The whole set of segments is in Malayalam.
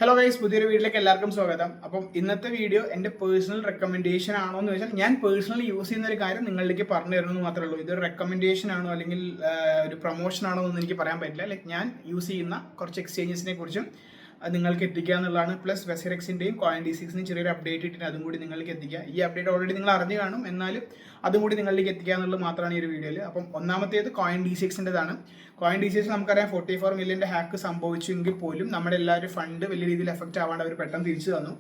ഹലോ ഗൈസ്, പുതിയൊരു വീഡിയോയിലേക്ക് എല്ലാവർക്കും സ്വാഗതം. അപ്പം ഇന്നത്തെ വീഡിയോ എൻ്റെ പേഴ്സണൽ റെക്കമെൻഡേഷൻ ആണോ എന്ന് വെച്ചാൽ ഞാൻ പേഴ്സണലി യൂസ് ചെയ്യുന്ന ഒരു കാര്യം നിങ്ങളിലേക്ക് പറഞ്ഞു തരുന്നത് മാത്രമേ ഉള്ളൂ. ഇതൊരു റെക്കമെൻഡേഷൻ ആണോ അല്ലെങ്കിൽ ഒരു പ്രൊമോഷൻ ആണോ എന്ന് എനിക്ക് പറയാൻ പറ്റില്ല. ലൈക്ക് ഞാൻ യൂസ് ചെയ്യുന്ന കുറച്ച് എക്സ്ചേഞ്ചസിനെ കുറിച്ചും അത് നിങ്ങൾക്ക് എത്തിക്കുക എന്നുള്ളതാണ്. പ്ലസ് വെസറെക്സിൻ്റെയും കോയിൻ D6ൻ്റെയും ചെറിയൊരു അപ്ഡേറ്റ് ഇട്ടിട്ട് അതും കൂടി നിങ്ങൾക്ക് എത്തിക്കുക. ഈ അപ്ഡേറ്റ് ഓൾറെഡി നിങ്ങൾ അറിഞ്ഞു കാണും, എന്നാലും അതും കൂടി നിങ്ങളിലേക്ക് എത്തിക്കുക എന്നുള്ളത് മാത്രമാണ് ഈ ഒരു വീഡിയോയിൽ. അപ്പം ഒന്നാമത്തേത് കോയിൻ D6ൻ്റെതാണ്. കോയിൻ D6 നമുക്കറിയാം 44 മില്യൻ്റെ ഹാക്ക് സംഭവിച്ചെങ്കിൽ പോലും നമ്മുടെ എല്ലാവരും ഫണ്ട് വലിയ രീതിയിൽ എഫക്റ്റ് ആവാണ്ട് അവർ പെട്ടെന്ന് തിരിച്ചു തന്നു.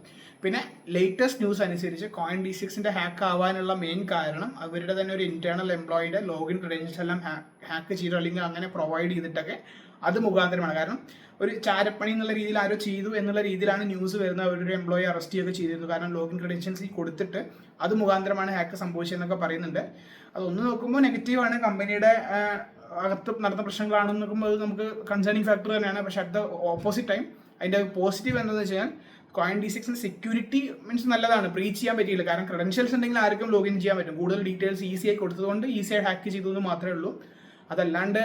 പിന്നെ ലേറ്റസ്റ്റ് ന്യൂസ് അനുസരിച്ച് കോയിൻ D6ൻ്റെ ഹാക്ക് ആവാനുള്ള മെയിൻ കാരണം അവരുടെ തന്നെ ഒരു ഇന്റേണൽ എംപ്ലോയിയുടെ ലോഗിൻ ക്രെഡൻഷ്യൽസ് എല്ലാം ഹാക്ക് ചെയ്തു അല്ലെങ്കിൽ അങ്ങനെ പ്രൊവൈഡ് ചെയ്തിട്ടൊക്കെ അത് മുഖാന്തരമാണ്. കാരണം ഒരു ചാരപ്പണി എന്നുള്ള രീതിയിൽ ആരോ ചെയ്തു എന്നുള്ള രീതിയിലാണ് ന്യൂസ് വരുന്നത്. അവരുടെ എംപ്ലോയി അറസ്റ്റ് ചെയ്യുകയൊക്കെ ചെയ്തിരുന്നു. കാരണം ലോഗിൻ ക്രെഡൻഷ്യൽസ് കൊടുത്തിട്ട് അത് മുഖാന്തരമാണ് ഹാക്ക് സംഭവിച്ചതെന്നൊക്കെ പറയുന്നുണ്ട്. അതൊന്ന് നോക്കുമ്പോൾ നെഗറ്റീവാണ്, കമ്പനിയുടെ അകത്ത് നടന്ന പ്രശ്നങ്ങളാണെന്ന് നോക്കുമ്പോൾ അത് നമുക്ക് കൺസേണിങ് ഫാക്ടർ തന്നെയാണ്. പക്ഷെ അറ്റ് ദ ഓപ്പോസിറ്റ് ടൈം അതിൻ്റെ പോസിറ്റീവ് എന്താണെന്ന് വെച്ച് കഴിഞ്ഞാൽ കോയിൻ D6ൻ്റെ സെക്യൂരിറ്റി മീൻസ് നല്ലതാണ്. ബ്രീച്ച് ചെയ്യാൻ പറ്റിയില്ല. കാരണം ക്രെഡൻഷ്യൽസ് ഉണ്ടെങ്കിൽ ആർക്കും ലോഗിൻ ചെയ്യാൻ പറ്റും. കൂടുതൽ ഡീറ്റെയിൽസ് ഈസിയായി കൊടുത്തതുകൊണ്ട് ഈസിയായി ഹാക്ക് ചെയ്തു എന്ന് മാത്രമേ ഉള്ളൂ. അതല്ലാണ്ട്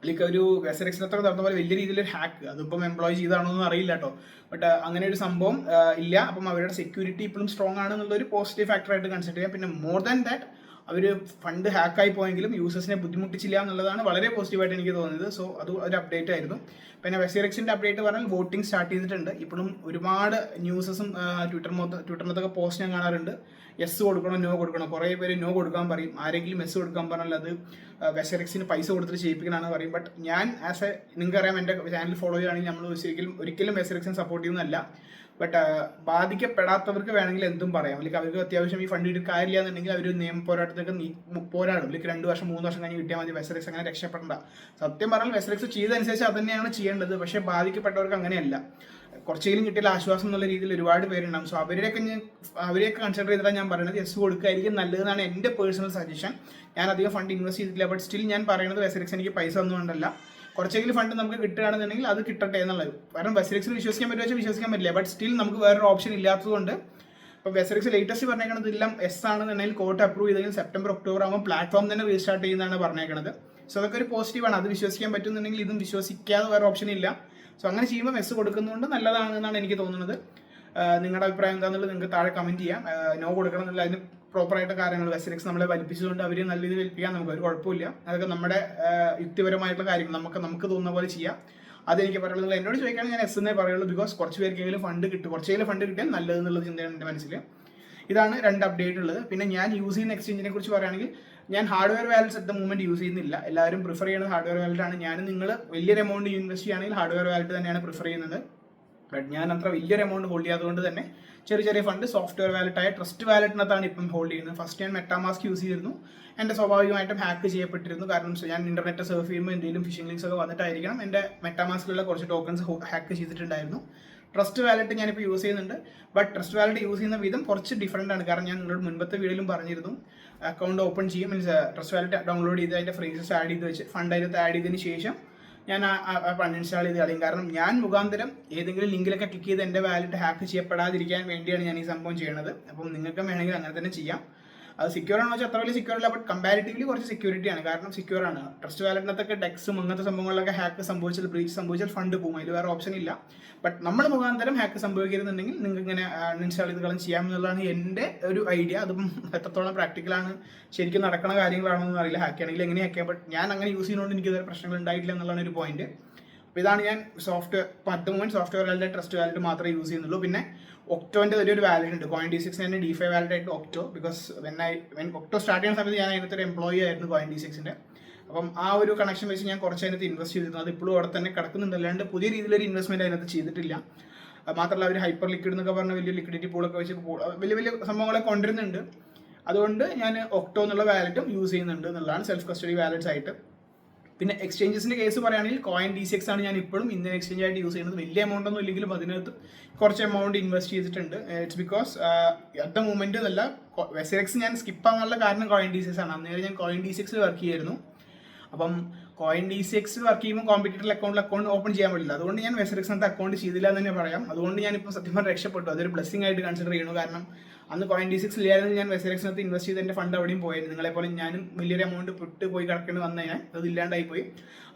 ലൈക്ക് ഒരു വെസറെക്സിനത്ര നടന്ന പോലെ വലിയ രീതിയിലൊരു ഹാക്ക് അതിപ്പം എംപ്ലോയി ചെയ്താണോ എന്ന് അറിയില്ല കേട്ടോ. ബട്ട് അങ്ങനെ ഒരു സംഭവം ഇല്ല. അപ്പം അവരുടെ സെക്യൂരിറ്റി ഇപ്പോഴും സ്ട്രോങ് ആണെന്നുള്ളൊരു പോസിറ്റീവ് ഫാക്ടറായിട്ട് കൺസിഡർ ചെയ്യാം. പിന്നെ മോർ ദാൻ ദാറ്റ് അവർ ഫണ്ട് ഹാക്കായി പോയെങ്കിലും യൂസേഴ്സിനെ ബുദ്ധിമുട്ടിച്ചില്ല എന്നുള്ളതാണ് വളരെ പോസിറ്റീവായിട്ട് എനിക്ക് തോന്നിയത്. സോ അത് ഒരു അപ്ഡേറ്റ് ആയിരുന്നു. പിന്നെ വെസറെക്സിൻ്റെ അപ്ഡേറ്റ് പറഞ്ഞാൽ വോട്ടിംഗ് സ്റ്റാർട്ട് ചെയ്തിട്ടുണ്ട്. ഇപ്പോഴും ഒരുപാട് ന്യൂസസും ട്വിറ്ററിനകത്തൊക്കെ പോസ്റ്റ് ഞാൻ കാണാറുണ്ട്. യെസ് കൊടുക്കണോ നോ കൊടുക്കണോ. കുറേ പേര് നോ കൊടുക്കാൻ പറയും. ആരെങ്കിലും എസ് കൊടുക്കാൻ പറഞ്ഞാൽ അത് വെസറെക്സിന് പൈസ കൊടുത്തിട്ട് ചെയ്യിപ്പിക്കണമെന്ന് പറയും. ബട്ട് ഞാൻ ആസ് എ നിങ്ങൾക്കറിയാം, എൻ്റെ ചാനൽ ഫോളോ ചെയ്യുകയാണെങ്കിൽ നമ്മൾ ഒരിക്കലും വെസറെക്സിനെ സപ്പോർട്ട് ചെയ്യുന്നതല്ല. ബട്ട് ബാധിക്കപ്പെടാത്തവർക്ക് വേണമെങ്കിൽ എന്തും പറയാം. അല്ലെങ്കിൽ അവർക്ക് അത്യാവശ്യം ഈ ഫണ്ട് ഇട്ട് കാര്യമില്ല എന്നുണ്ടെങ്കിൽ അവർ നിയമ പോരാട്ടത്തൊക്കെ പോരാടും. അല്ലെങ്കിൽ 2 വർഷം 3 വർഷം കഴിഞ്ഞ് കിട്ടിയാൽ മതി. വെസറെക്സ് അങ്ങനെ രക്ഷപ്പെടേണ്ട. സത്യം പറഞ്ഞാൽ വെസറെക്സ് ചെയ്തതനുസരിച്ച് അത് തന്നെയാണ് ചെയ്യേണ്ടത്. പക്ഷേ ബാധിക്കപ്പെട്ടവർക്ക് അങ്ങനെയല്ല. കുറച്ചെങ്കിലും കിട്ടിയാൽ ആശ്വാസം എന്നുള്ള രീതിയിൽ ഒരുപാട് പേരുണ്ടാകും. സോ അവരെയൊക്കെ കൺസിഡർ ചെയ്തിട്ടാണ് ഞാൻ പറയുന്നത് യെസ് കൊടുക്കുകയായിരിക്കും നല്ലതെന്നാണ് എൻ്റെ പേഴ്സണൽ സജഷൻ. ഞാൻ അധികം ഫണ്ട് ഇൻവെസ്റ്റ് ചെയ്തിട്ടില്ല. ബട്ട് സ്റ്റിൽ ഞാൻ പറയുന്നത് വെസറെക്സ് എനിക്ക് പൈസ ഒന്നും കൊണ്ടല്ല. കുറച്ചെങ്കിലും ഫണ്ട് നമുക്ക് കിട്ടുകയാണെന്നുണ്ടെങ്കിൽ അത് കിട്ടട്ടെ എന്നുള്ളത്. കാരണം വെസറെക്സിൽ വിശ്വസിക്കാൻ പറ്റുമോ വിശ്വസിക്കാൻ പറ്റില്ല. ബട്ട് സ്റ്റിൽ നമുക്ക് വേറൊരു ഓപ്ഷൻ ഇല്ലാത്തതുകൊണ്ട് ഇപ്പോൾ വെസറെക്സ് ലേറ്റസ്റ്റ് പറഞ്ഞേക്കുന്നത് എല്ലാം എസ് ആണെന്നുണ്ടെങ്കിൽ കോർട്ട് അപ്രൂവ് ചെയ്തെങ്കിൽ സെപ്റ്റംബർ ഒക്ടോബർ ആകുമ്പോൾ പ്ലാറ്റ്ഫോം തന്നെ റീസ്റ്റാർട്ട് ചെയ്യുന്നതാണ് പറഞ്ഞേക്കുന്നത്. സോ അതൊക്കെ ഒരു പോസിറ്റീവാണ്. അത് വിശ്വസിക്കാൻ പറ്റുന്നുണ്ടെങ്കിൽ ഇതും വിശ്വസിക്കാതെ വേറെ ഓപ്ഷൻ ഇല്ല. സോ അങ്ങനെ ചെയ്യുമ്പോൾ എസ് കൊടുക്കുന്നതുകൊണ്ട് നല്ലതാണെന്നാണ് എനിക്ക് തോന്നുന്നത്. നിങ്ങളുടെ അഭിപ്രായം എന്താണെന്നുള്ളത് നിങ്ങൾക്ക് താഴെ കമൻറ്റ് ചെയ്യാം. നോ കൊടുക്കണം എന്നുള്ള അതിന് പ്രോപ്പറായിട്ട് കാര്യങ്ങൾ വെസറെക്സ് നമ്മളെ വലിപ്പിച്ചുകൊണ്ട് അവർ നല്ല രീതിയിൽ വലിപ്പിക്കാൻ നമുക്ക് ഒരു കുഴപ്പമില്ല. അതൊക്കെ നമ്മുടെ യുക്തിപരമായിട്ടുള്ള കാര്യങ്ങൾ നമുക്ക് തോന്നുന്ന പോലെ ചെയ്യാം. അതെനിക്ക് പറയുള്ളത്. എന്നോട് ചോദിക്കുകയാണെങ്കിൽ ഞാൻ എസ് എന്നേ പറയുള്ളൂ. ബിക്കോസ് കുറച്ച് പേർക്കെങ്കിലും ഫണ്ട് കിട്ടും. കുറച്ചെങ്കിലും ഫണ്ട് കിട്ടിയാൽ നല്ലതെന്നുള്ളത് ചിന്തയാണ് എൻ്റെ മനസ്സിൽ. ഇതാണ് 2 അപ്ഡേറ്റ് ഉള്ളത്. പിന്നെ ഞാൻ യൂസ് ചെയ്യുന്ന എക്സ്ചേഞ്ചിനെ കുറിച്ച് പറയുകയാണെങ്കിൽ ഞാൻ hardware wallets at the movement use ചെയ്യുന്നില്ല. എല്ലാവരും പ്രിഫർ ചെയ്യുന്നത് ഹാർഡ്വെയർ വാലറ്റ് ആണ്. നിങ്ങൾ വലിയൊരു എമൗണ്ട് ഇൻവെസ്റ്റ് ചെയ്യുകയാണെങ്കിൽ ഹാർഡ്വെയർ വാലറ്റ് തന്നെയാണ് പ്രിഫർ ചെയ്യുന്നത്. ബട്ട് ഞാൻ അത്ര വലിയൊരു എമൗണ്ട് ഹോൾഡ് ചെയ്യാത്തതുകൊണ്ട് തന്നെ ചെറിയ ഫണ്ട് സോഫ്റ്റ്വെയർ വാലറ്റായ ട്രസ്റ്റ് വാലറ്റിനകത്താണ് ഇപ്പം ഹോൾഡ് ചെയ്യുന്നത്. ഫസ്റ്റ് ഞാൻ മെറ്റാമാസ്ക് യൂസ് ചെയ്തിരുന്നു. എൻ്റെ സ്വാഭാവികമായിട്ടും ഹാക്ക് ചെയ്യപ്പെട്ടിരുന്നു. കാരണം ഞാൻ ഇന്റർനെറ്റ് സർഫ് ചെയ്യുമ്പോൾ എന്തെങ്കിലും ഫിഷിംഗ് ലിങ്ക്സ് ഒക്കെ വന്നിട്ടായിരിക്കണം എൻ്റെ മെറ്റാമാസ്കിലുള്ള കുറച്ച് ടോക്കൺസ് ഹാക്ക് ചെയ്തിട്ടുണ്ടായിരുന്നു. ട്രസ്റ്റ് വാലറ്റ് ഞാനിപ്പോൾ യൂസ് ചെയ്യുന്നുണ്ട്. ബട്ട് ട്രസ്റ്റ് വാലറ്റ് യൂസ് ചെയ്യുന്ന വിധം കുറച്ച് ഡിഫറൻ്റ് ആണ്. കാരണം ഞാൻ നിങ്ങളോട് മുൻപത്തെ വീഡിയോയിലും പറഞ്ഞിരുന്നു, അക്കൗണ്ട് ഓപ്പൺ ചെയ്യും, മീൻസ് ട്രസ്റ്റ് വാലറ്റ് ഡൗൺലോഡ് ചെയ്ത് അതിൻ്റെ ഫ്രേസസ് ആഡ് ചെയ്ത് വെച്ച് ഫണ്ട് അതിനകത്ത് ആഡ് ചെയ്തതിന് ശേഷം ഞാൻ അൺഇൻസ്റ്റാൾ ചെയ്ത് കളയും. കാരണം ഞാൻ മുഖാന്തരം ഏതെങ്കിലും ലിങ്കിലൊക്കെ ക്ലിക്ക് ചെയ്ത് എൻ്റെ വാലറ്റ് ഹാക്ക് ചെയ്യപ്പെടാതിരിക്കാൻ വേണ്ടിയാണ് ഞാൻ ഈ സംഭവം ചെയ്യുന്നത്. അപ്പം നിങ്ങൾക്കും വേണമെങ്കിൽ അങ്ങനെ തന്നെ ചെയ്യാം. അത് സെക്യൂർ ആണോ വെച്ചാൽ അത്ര വലിയ സെക്യൂർ അല്ല. ബട്ട് കമ്പാരിറ്റീവ്ലി കുറച്ച് സെക്യൂരിറ്റി ആണ്. കാരണം സെക്യൂർ ആണ്. ട്രസ്റ്റ് വാലറ്റിനകത്തൊക്കെ ഡെക്സും അങ്ങനത്തെ സംഭവങ്ങളിലൊക്കെ ഹാക്ക് സംഭവിച്ചാൽ ബ്രീച്ച് സംഭവിച്ചാൽ ഫണ്ട് പോകും. അതിൽ വേറെ ഓപ്ഷൻ ഇല്ല. ബട്ട് നമ്മൾ മുഖാന്തരം ഹാക്ക് സംഭവിക്കരുന്നുണ്ടെങ്കിൽ നിങ്ങൾക്ക് ഇങ്ങനെ അൺഇൻസ്റ്റാൾ ചെയ്ത് കളഞ്ഞ് ചെയ്യാമെന്നുള്ളതാണ് എൻ്റെ ഒരു ഐഡിയ. അതും എത്രത്തോളം പ്രാക്ടിക്കലാണ്, ശരിക്കും നടക്കുന്ന കാര്യങ്ങളാണോ എന്ന് അറിയില്ല. ഹാക്ക് ആണെങ്കിൽ എങ്ങനെ ഹാക്ക് ചെയ്യാം. ബട്ട് ഞാൻ അങ്ങനെ യൂസ് ചെയ്യുന്നതുകൊണ്ട് എനിക്ക് ഇതുവരെ പ്രശ്നങ്ങൾ ഉണ്ടായിട്ടില്ല എന്നുള്ളതാണ് ഒരു പോയിന്റ്. അപ്പോൾ ഇതാണ് ഞാൻ സോഫ്റ്റ്വെയർ വാലറ്റ് ട്രസ്റ്റ് വാലറ്റ് മാത്രമേ യൂസ് ചെയ്യുന്നുള്ളൂ. പിന്നെ ഒക്ടോൻ്റെ ഒരു വാലറ്റ് ഉണ്ട്. കോയിൻ D6 തന്നെ D5 വാലറ്റ് ആയിട്ട് ഒക്ടോ. ബിക്കോസ് വെൻ ഒക്ടോ സ്റ്റാർട്ട് ചെയ്യുന്ന സമയത്ത് ഞാൻ അതിനകത്ത് ഒരു എംപ്ലോയി ആയിരുന്നു കോയിൻ D6ൻ്റെ. അപ്പം ആ ഒരു കണക്ഷൻ വെച്ച് ഞാൻ കുറച്ച് അതിനകത്ത് ഇൻവെസ്റ്റ് ചെയ്തിരുന്നു. അത് ഇപ്പോഴും അവിടെ തന്നെ കിടക്കുന്നുണ്ട്. അല്ലാണ്ട് പുതിയ രീതിയിലൊരു ഇൻവെസ്റ്റ്മെൻറ്റ് അതിനകത്ത് ചെയ്തിട്ടില്ല. മാത്രമല്ല അവർ ഹൈപ്പർ ലിക്വിഡ് എന്നൊക്കെ പറഞ്ഞ വലിയ ലിക്വിഡിറ്റി പൂളൊക്കെ വെച്ച് വലിയ സംഭവങ്ങളൊക്കെ കൊണ്ടുവരുന്നുണ്ട്. അതുകൊണ്ട് ഞാൻ ഒക്ടോ എന്നുള്ള വാലറ്റും യൂസ് ചെയ്യുന്നുണ്ട് എന്നുള്ളതാണ് സെൽഫ് കസ്റ്റഡി വാലറ്റ്സ് ആയിട്ട്. പിന്നെ എക്സ്ചേഞ്ചസിൻ്റെ കേസ് പറയുകയാണെങ്കിൽ കോയിൻ D6 ആണ് ഞാൻ ഇപ്പോഴും ഇന്ത്യൻ എക്സ്ചേഞ്ച് ആയിട്ട് യൂസ് ചെയ്യുന്നത്. വലിയ എമൗണ്ട് ഒന്നും ഇല്ലെങ്കിലും അതിനകത്ത് കുറച്ച് എമൗണ്ട് ഇൻവെസ്റ്റ് ചെയ്തിട്ടുണ്ട്. It's because at the movement എന്നല്ല, വെസറെക്സ് ഞാൻ സ്കിപ്പ് ആകാനുള്ള കാരണം കോയിൻ D6 ആണ്. അന്നേരം ഞാൻ കോയിൻ D6 വർക്ക് ചെയ്യായിരുന്നു. അപ്പം കോയിൻ D6 വർക്ക് ചെയ്യുമ്പോൾ കോമ്പറ്റീറ്റർ അക്കൗണ്ട് ഓപ്പൺ ചെയ്യാൻ പറ്റില്ല. അതുകൊണ്ട് ഞാൻ വെസറെക്സിനകത്ത് അക്കൗണ്ട് ചെയ്തില്ല എന്ന് തന്നെ പറയാം. അതുകൊണ്ട് ഞാനിപ്പോൾ സത്യം പറഞ്ഞാൽ രക്ഷപ്പെട്ടു. അതൊരു ബ്ലെസ്സിംഗ് ആയിട്ട് കൺസിഡർ ചെയ്യുന്നു. കാരണം അന്ന് Coin-D6 ഇല്ലായിരുന്നു, ഞാൻ വെസറക്സിനകത്ത് ഇൻവെസ്റ്റ് ചെയ്ത് എൻ്റെ ഫണ്ട് അവിടെയും പോയായിരുന്നു. നിങ്ങളെപ്പോലെ ഞാനും വലിയൊരു എമൗണ്ട് പെട്ട് പോയി കിടക്കേണ്ടി വന്നു കഴിഞ്ഞാൽ അത് ഇല്ലാണ്ടായി പോയി.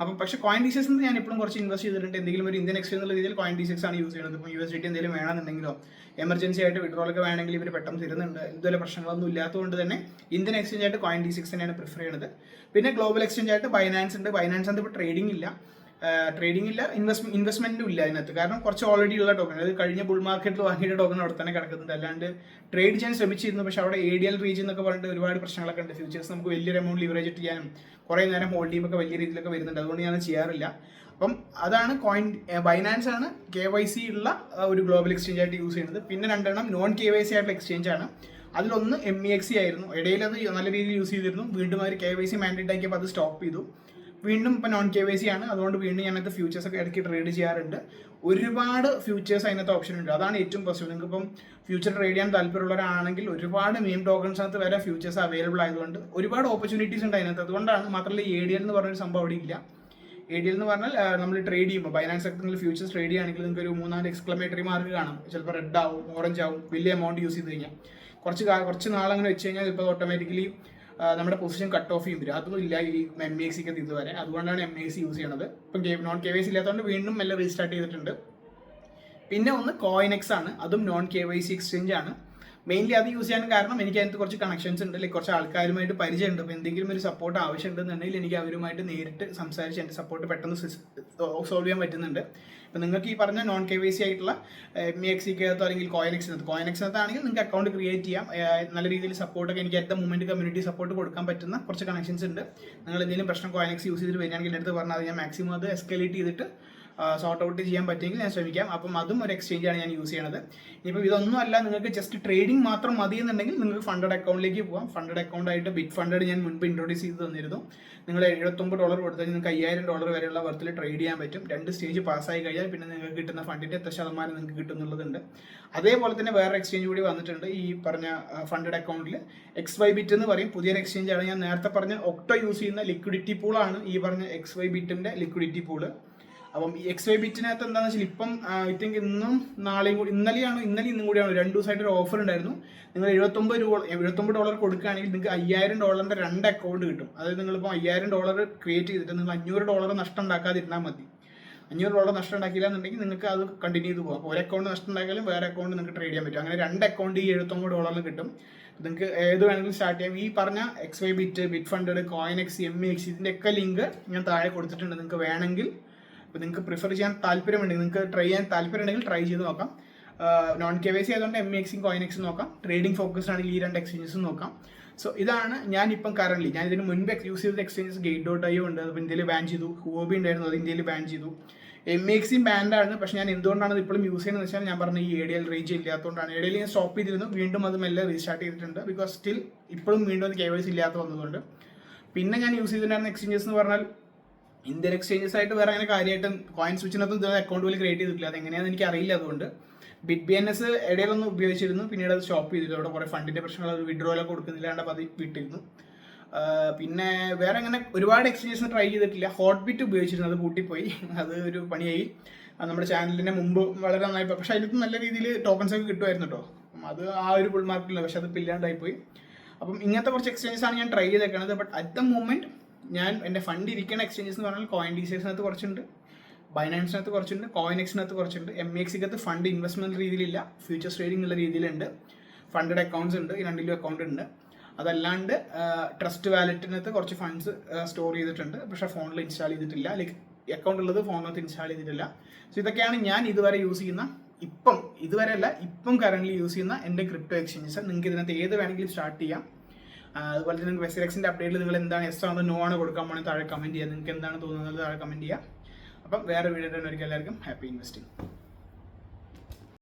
അപ്പം പക്ഷേ Coin-D6 ഞാൻ ഇപ്പോഴും കുറച്ച് ഇൻവെസ്റ്റ് ചെയ്തിട്ടുണ്ട്. എന്തെങ്കിലും ഒരു ഇന്ത്യൻ എക്സ്ചേഞ്ച് എന്നുള്ള രീതിയിൽ Coin-D6 ആണ് യൂസ് ചെയ്യുന്നത്. ഇപ്പോൾ USDT എന്തെങ്കിലും വേണമെന്നുണ്ടെങ്കിലോ എമർജൻസി ആയിട്ട് വിഡ്രോളൊക്കെ വേണമെങ്കിൽ ഇവർ പെട്ടെന്ന് തരുന്നുണ്ട്. ഇതുപോലെ പ്രശ്നങ്ങളൊന്നും ഇല്ലാത്തതുകൊണ്ട് തന്നെ ഇന്ത്യൻ എക്സ്ചേഞ്ച് ആയിട്ട് Coin-D6 തന്നെയാണ് പ്രിഫർ ചെയ്യുന്നത്. പിന്നെ ഗ്ലോബൽ എക്സ്ചേഞ്ച് ആയിട്ട് ബൈനാൻസ് ഉണ്ട്. ബൈനാൻസ് ഇപ്പോൾ ട്രേഡിംഗ് ഇല്ല, ഇൻവെസ്റ്റ്മെന്റും ഇല്ല അതിനകത്ത്. കാരണം കുറച്ച് ഓൾറെഡി ഉള്ള ടോക്കൺ, അതായത് കഴിഞ്ഞ ബുൾ മാർക്കറ്റിൽ വാങ്ങിയ ടോക്കൺ അവിടെ തന്നെ കിടക്കുന്നുണ്ട്. അല്ലാണ്ട് ട്രേഡ് ചെയ്യാൻ ശ്രമിച്ചിരുന്നു, പക്ഷേ അവിടെ ADL റീജിയൻ എന്നൊക്കെ പറഞ്ഞിട്ട് ഒരുപാട് പ്രശ്നങ്ങളൊക്കെ ഉണ്ട്. ഫ്യൂച്ചേഴ്സ് നമുക്ക് വലിയൊരു എമൗണ്ട് ലിവറേജ് ചെയ്യാനും കുറേ നേരം ഹോൾഡ് ചെയ്യുമ്പോൾ വലിയ രീതിയിലൊക്കെ വരുന്നുണ്ട്. അതുകൊണ്ട് ഞാൻ ചെയ്യാറില്ല. അപ്പം അതാണ് ബൈനാൻസ് ആണ് KYC ഉള്ള ഒരു ഗ്ലോബൽ എക്സ്ചേഞ്ച് ആയിട്ട് യൂസ് ചെയ്യുന്നത്. പിന്നെ രണ്ടെണ്ണം നോൺ KYC ആയിട്ടുള്ള എക്സ്ചേഞ്ച് ആണ്. അതിലൊന്ന് MEXC ആയിരുന്നു. ഇടയിൽ അത് നല്ല രീതിയിൽ യൂസ് ചെയ്തിരുന്നു. വീണ്ടും അവർ KYC മാൻഡേറ്റ് ആക്കിയപ്പോൾ അത് സ്റ്റോപ്പ് ചെയ്തു. വീണ്ടും ഇപ്പോൾ നോൺ KYC ആണ്. അതുകൊണ്ട് വീണ്ടും ഞാനത് ഫ്യൂച്ചേഴ്സ് ഒക്കെ ഇടയ്ക്ക് ട്രേഡ് ചെയ്യാറുണ്ട്. ഒരുപാട് ഫ്യൂച്ചേഴ്സ് അതിനകത്ത് ഓപ്ഷൻ ഉണ്ട്. അതാണ് ഏറ്റവും പോസിറ്റീവ്. നിങ്ങൾക്കിപ്പം ഫ്യൂച്ചർ ട്രേഡ് ചെയ്യാൻ താല്പര്യമുള്ളവരാണെങ്കിൽ ഒരുപാട് മീം ടോക്കൺസിനകത്ത് വരെ ഫ്യൂച്ചേഴ്സ് അവൈലബിൾ ആയതുകൊണ്ട് ഒരുപാട് ഓപ്പർച്യൂണിറ്റീസ് ഉണ്ട് അതിനകത്ത്. അതുകൊണ്ടാണ്. മാത്രമല്ല ADL എന്ന് പറഞ്ഞൊരു സംഭവം അവിടെ ഇല്ല. ADL എന്ന് പറഞ്ഞാൽ നമ്മൾ ട്രേഡ് ചെയ്യുമ്പോൾ ബൈനാൻസ് ഒക്കെ നിങ്ങൾ ഫ്യൂച്ചേഴ്സ് ട്രേഡ് ചെയ്യുകയാണെങ്കിൽ നിങ്ങൾക്ക് ഒരു 3-4 എക്സ്ക്ലമേറ്ററി മാർക്ക് കാണാം. ചിലപ്പോൾ റെഡ് ആവും, ഓറഞ്ച് ആവും, വലിയ എമൗണ്ട് യൂസ് ചെയ്ത് കഴിഞ്ഞാൽ. കുറച്ച് നാളങ്ങനെ വെച്ച് കഴിഞ്ഞാൽ ഇപ്പോൾ ഓട്ടോമാറ്റിക്കലി നമ്മുടെ പൊസിഷൻ കട്ട് ഓഫ് ചെയ്യും വരും. അതൊന്നും ഇല്ല ഈ MEXC ഇതുവരെ. അതുകൊണ്ടാണ് MEXC യൂസ് ചെയ്യണത്. ഇപ്പം നോൺ KYC ഇല്ലാത്തതുകൊണ്ട് വീണ്ടും എല്ലാം റീസ്റ്റാർട്ട് ചെയ്തിട്ടുണ്ട്. പിന്നെ ഒന്ന് CoinEx ആണ്. അതും നോൺ KYC എക്സ്ചേഞ്ച് ആണ്. മെയിൻലി അത് യൂസ് ചെയ്യാൻ കാരണം എനിക്ക് അതിനകത്ത് കുറച്ച് കണക്ഷൻസ് ഉണ്ട്, ലൈക്ക് കുറച്ച് ആൾക്കാരുമായിട്ട് പരിചയമുണ്ട്. അപ്പോൾ എന്തെങ്കിലും ഒരു സപ്പോർട്ട് ആവശ്യമുണ്ടെന്നുണ്ടെങ്കിൽ എനിക്ക് അവരുമായിട്ട് നേരിട്ട് സംസാരിച്ച് എൻ്റെ സപ്പോർട്ട് പെട്ടെന്ന് സോൾവ് ചെയ്യാൻ പറ്റുന്നുണ്ട്. അപ്പോൾ നിങ്ങൾക്ക് ഈ പറഞ്ഞ നോൺ KYC ആയിട്ടുള്ള MEXCക്കകത്തോ അല്ലെങ്കിൽ കോയിനെക്സിനകത്താണെങ്കിൽ നിങ്ങൾക്ക് അക്കൗണ്ട് ക്രിയേറ്റ് ചെയ്യാം. നല്ല രീതിയിൽ സപ്പോർട്ടൊക്കെ എനിക്ക് at the moment community support കൊടുക്കാൻ പറ്റുന്ന കുറച്ച് കണക്ഷൻസ് ഉണ്ട്. നിങ്ങൾ എന്തെങ്കിലും പ്രശ്നം CoinEx യൂസ് ചെയ്തിട്ട് വരികയാണെങ്കിൽ എൻ്റെ അടുത്ത് പറഞ്ഞാൽ ഞാൻ മാക്സിമം അത് എസ്കലേറ്റ് ചെയ്തിട്ട് സോർട്ട് ഔട്ട് ചെയ്യാൻ പറ്റുമെങ്കിൽ ഞാൻ ശ്രമിക്കാം. അപ്പം അതും ഒരു എക്സ്ചേഞ്ചാണ് ഞാൻ യൂസ് ചെയ്യണത്. ഇനിയിപ്പോൾ ഇതൊന്നും അല്ല, നിങ്ങൾക്ക് ജസ്റ്റ് ട്രേഡിംഗ് മാത്രം മതി എന്നുണ്ടെങ്കിൽ നിങ്ങൾക്ക് ഫണ്ടഡ് അക്കൗണ്ടിലേക്ക് പോകാം. ഫണ്ടഡ് അക്കൗണ്ട് ആയിട്ട് Bitfunded ഞാൻ മുൻപ് ഇൻട്രൊഡ്യൂസ് ചെയ്ത് തന്നിരുന്നു. നിങ്ങൾ $79 കൊടുത്താൽ നിങ്ങൾക്ക് $5000 വരെയുള്ള വർത്തിൽ ട്രേഡ് ചെയ്യാൻ പറ്റും. 2 സ്റ്റേജ് പാസ്സായി കഴിഞ്ഞാൽ പിന്നെ നിങ്ങൾക്ക് കിട്ടുന്ന ഫണ്ടിൻ്റെ എത്ര ശതമാനം നിങ്ങൾക്ക് കിട്ടുന്നുള്ളതുണ്ട്. അതേപോലെ തന്നെ വേറെ എക്സ്ചേഞ്ച് കൂടി വന്നിട്ടുണ്ട് ഈ പറഞ്ഞ ഫണ്ടഡ് അക്കൗണ്ടിൽ. XYBit എന്ന് പറയും, പുതിയൊരു എക്സ്ചേഞ്ചാണ്. ഞാൻ നേരത്തെ പറഞ്ഞ ഒക്ടോ യൂസ് ചെയ്യുന്ന ലിക്വിഡിറ്റി പൂളാണ് ഈ പറഞ്ഞ XYBitന്റെ ലിക്വിഡിറ്റി പൂള്. അപ്പം ഈ XYBitനകത്ത് എന്താണെന്ന് വെച്ചാൽ ഇപ്പം ഐ തിങ്ക് ഇന്നും നാളെയും കൂടി ഇന്നും കൂടിയാണ് 2 ദിവസമായിട്ട് ഒരു ഓഫർ ഉണ്ടായിരുന്നു. നിങ്ങൾ $79 കൊടുക്കുകയാണെങ്കിൽ നിങ്ങൾക്ക് $5000 2 അക്കൗണ്ട് കിട്ടും. അതായത് നിങ്ങളിപ്പോൾ $5000 ക്രിയേറ്റ് ചെയ്തിട്ട് നിങ്ങൾ $500 നഷ്ടം ഉണ്ടാക്കാതിരുന്നാൽ മതി. $500 നഷ്ടം ഉണ്ടാക്കില്ല എന്നുണ്ടെങ്കിൽ നിങ്ങൾക്ക് അത് കണ്ടിന്യൂ ചെയ്ത് പോകാം. അപ്പോൾ ഒരു അക്കൗണ്ട് നഷ്ടം ഉണ്ടാക്കിയാലും വേറെ അക്കൗണ്ട് നിങ്ങൾക്ക് ട്രേഡ് ചെയ്യാൻ പറ്റും. അങ്ങനെ 2 അക്കൗണ്ട് ഈ $79 കിട്ടും. നിങ്ങൾക്ക് ഏത് വേണമെങ്കിലും സ്റ്റാർട്ട് ചെയ്യാം. ഈ പറഞ്ഞ XYBit, Bitfunded, CoinEx, MEXC ഇതിൻ്റെ ഒക്കെ ലിങ്ക് ഞാൻ താഴെ കൊടുത്തിട്ടുണ്ട്. നിങ്ങൾക്ക് വേണമെങ്കിൽ, അപ്പോൾ നിങ്ങൾക്ക് പ്രിഫർ ചെയ്യാൻ താല്പര്യമുണ്ടെങ്കിൽ, നിങ്ങൾക്ക് ട്രൈ ചെയ്യാൻ താല്പര്യമുണ്ടെങ്കിൽ ട്രൈ ചെയ്ത് നോക്കാം. നോൺ KYC ആയതുകൊണ്ട് MEXC, CoinEx നോക്കാം. ട്രേഡിംഗ് ഫോക്കസ്ഡ് ആണെങ്കിൽ ഈ 2 എക്സ്ചേഞ്ചസും നോക്കാം. സോ ഇതാണ് ഞാനിപ്പം കറന്റ് ഞാൻ ഇതിന് മുൻപ് യൂസ് ചെയ്ത എക്സ്ചേഞ്ചസ്. Gate.io ഉണ്ട്, അപ്പോൾ ഇന്ത്യയിൽ ബാൻ ചെയ്തു. Huobi ഉണ്ടായിരുന്നു, അത് ഇന്ത്യയിൽ ബാൻ ചെയ്തു. MEXC ബാൻഡാണ്. പക്ഷേ ഞാൻ എന്തുകൊണ്ടാണ് ഇത് ഇപ്പോഴും യൂസ് ചെയ്യുന്നത് വെച്ചാൽ ഞാൻ പറഞ്ഞ ഈ ADL റേഞ്ച് ഇല്ലാത്തതുകൊണ്ടാണ്. ADL ഞാൻ സ്റ്റോപ്പ് ചെയ്തിരുന്നു, വീണ്ടും അത് മെല്ലെ റീസ്റ്റാർട്ട് ചെയ്തിട്ടുണ്ട്. ബിക്കോസ് സ്റ്റിൽ ഇപ്പോഴും വീണ്ടും അത് KYC ഇല്ലാത്ത വന്നതുകൊണ്ട്. പിന്നെ ഞാൻ യൂസ് ചെയ്തിട്ടുണ്ടായിരുന്ന എക്സ്ചേഞ്ചസ് എന്ന് പറഞ്ഞാൽ ഇന്ത്യൻ എക്സ്ചേഞ്ചസ് ആയിട്ട് വേറെ അങ്ങനെ കാര്യമായിട്ടും CoinSwitchനകത്തും ഇതുവരെ അക്കൗണ്ട് പോലും ക്രിയേറ്റ് ചെയ്തിട്ടില്ല. അതെങ്ങനെയാണെന്ന് എനിക്ക് അറിയില്ല. അതുകൊണ്ട് BitBNS ഇടയിലൊന്നും ഉപയോഗിച്ചിരുന്നു, പിന്നീട് അത് സ്റ്റോപ്പ് ചെയ്തിരുന്നു. അവിടെ കുറേ ഫണ്ടിൻ്റെ പ്രശ്നങ്ങൾ, അത് വിഡ്രോലൊക്കെ കൊടുക്കുന്നില്ലാണ്ട് അത് വിട്ടിരുന്നു. പിന്നെ വേറെ അങ്ങനെ ഒരുപാട് എക്സ്ചേഞ്ചസ് ട്രൈ ചെയ്തിട്ടില്ല. Hotbit ഉപയോഗിച്ചിരുന്നു, അത് പൂട്ടിപ്പോയി, അത് ഒരു പണിയായി. നമ്മുടെ ചാനലിൻ്റെ മുമ്പ് വളരെ നന്നായി, പക്ഷേ അതിനകത്ത് നല്ല രീതിയിൽ ടോക്കൺസ് ഒക്കെ കിട്ടുമായിരുന്നു കേട്ടോ. അത് ആ ഒരു ബുൾ മാർക്കറ്റില്ല, പക്ഷെ അത് ഇല്ലാണ്ടായിപ്പോയി. അപ്പം ഇങ്ങനത്തെ കുറച്ച് എക്സ്ചേഞ്ചസ് ആണ് ഞാൻ ട്രൈ ചെയ്തേക്കുന്നത്. ബട്ട് അറ്റ് ദ മൂമെൻറ്റ് ഞാൻ എൻ്റെ ഫണ്ട് ഇരിക്കുന്ന എക്സ്ചേഞ്ചസ് എന്ന് പറഞ്ഞാൽ Coin-D6നകത്ത് കുറച്ചുണ്ട്, ബൈനാൻസിനകത്ത് കുറച്ചുണ്ട്, CoinExനകത്ത് കുറച്ചുണ്ട്. MEXCക്കകത്ത് ഫണ്ട് ഇൻവെസ്റ്റ്മെൻറ്റ് രീതിയിലില്ല, ഫ്യൂച്ചേഴ്സ് ട്രേഡിംഗ് ഉള്ള രീതിയിലുണ്ട്. ഫണ്ടഡ് അക്കൗണ്ട്സ് ഉണ്ട്, ഈ 2 അക്കൗണ്ട് ഉണ്ട്. അതല്ലാണ്ട് ട്രസ്റ്റ് വാലറ്റിനകത്ത് കുറച്ച് ഫണ്ട്സ് സ്റ്റോർ ചെയ്തിട്ടുണ്ട്, പക്ഷേ ഫോണിൽ ഇൻസ്റ്റാൾ ചെയ്തിട്ടില്ല. ലൈക്ക് അക്കൗണ്ട് ഉള്ളത് ഫോണിനകത്ത് ഇൻസ്റ്റാൾ ചെയ്തിട്ടില്ല. സോ ഇതൊക്കെയാണ് ഞാൻ ഇതുവരെ യൂസ് ചെയ്യുന്ന, ഇപ്പം കറൻ്റ് യൂസ് ചെയ്യുന്ന എൻ്റെ ക്രിപ്റ്റോ എക്സ്ചേഞ്ചസ്. നിങ്ങൾക്ക് ഇതിനകത്ത് ഏത് വേണമെങ്കിലും സ്റ്റാർട്ട് ചെയ്യാം. അതുപോലെ തന്നെ നിങ്ങൾക്ക് വെസറക്സിൻ്റെ അപ്ഡേറ്റിൽ നിങ്ങൾ എന്താണ് യെസ് ആണോ നോ ആണോ കൊടുക്കാൻ പോകണമെങ്കിൽ താഴെ കമൻറ്റ് ചെയ്യുക. നിങ്ങൾക്ക് എന്താണ് തോന്നുന്നത് താഴെ കമൻറ്റ് ചെയ്യുക. അപ്പം വേറെ വീഡിയോ തന്നെ ഒരിക്കലും എല്ലാവർക്കും ഹാപ്പി ഇൻവെസ്റ്റിംഗ്.